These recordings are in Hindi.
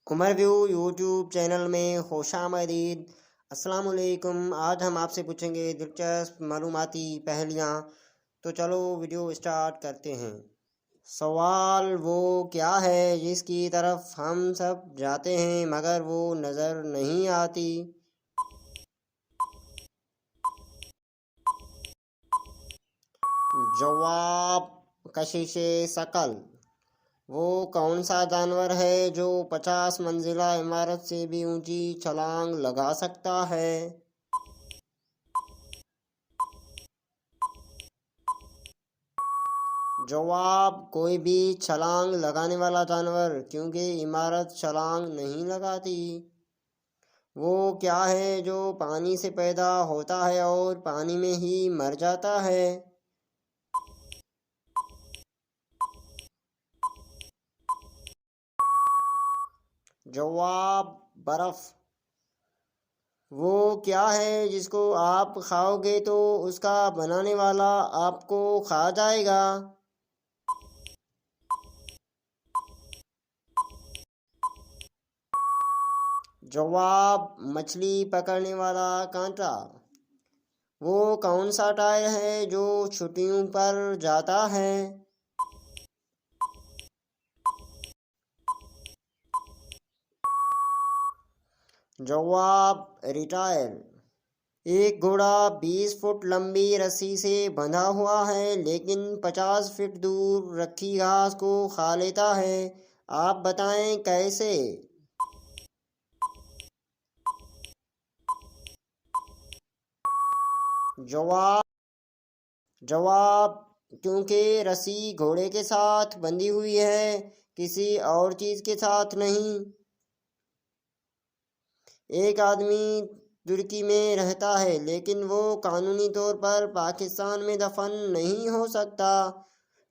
उमर व्यू यूट्यूब चैनल में खुशामदीद। अस्सलाम वालेकुम। आज हम आपसे पूछेंगे दिलचस्प मालूमाती पहेलियाँ। तो चलो वीडियो स्टार्ट करते हैं। सवाल वो क्या है जिसकी तरफ हम सब जाते हैं मगर वो नज़र नहीं आती? जवाब कशिशे शकल। वो कौन सा जानवर है जो 50 मंजिला इमारत से भी ऊंची छलांग लगा सकता है? जवाब कोई भी छलांग लगाने वाला जानवर, क्योंकि इमारत छलांग नहीं लगाती। वो क्या है जो पानी से पैदा होता है और पानी में ही मर जाता है? जवाब बर्फ। वो क्या है जिसको आप खाओगे तो उसका बनाने वाला आपको खा जाएगा? जवाब मछली पकड़ने वाला कांटा। वो कौन सा टायर है जो छुट्टियों पर जाता है? जवाब रिटायर। एक घोड़ा 20 फुट लंबी रस्सी से बंधा हुआ है लेकिन 50 फीट दूर रखी घास को खा लेता है। आप बताएं कैसे? जवाब जवाब क्योंकि रस्सी घोड़े के साथ बंधी हुई है, किसी और चीज के साथ नहीं। एक आदमी तुर्की में रहता है लेकिन वो कानूनी तौर पर पाकिस्तान में दफन नहीं हो सकता।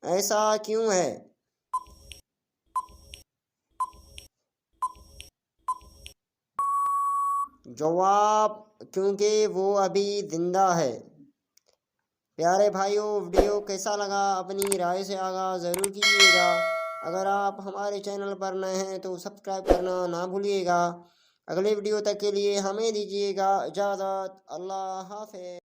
ऐसा क्यों है? जवाब क्योंकि वो अभी जिंदा है। प्यारे भाइयों, वीडियो कैसा लगा अपनी राय से आगाह ज़रूर कीजिएगा। अगर आप हमारे चैनल पर नए हैं तो सब्सक्राइब करना ना भूलिएगा। अगले वीडियो तक के लिए हमें दीजिएगा इजाज़त। अल्लाह हाफ़िज़।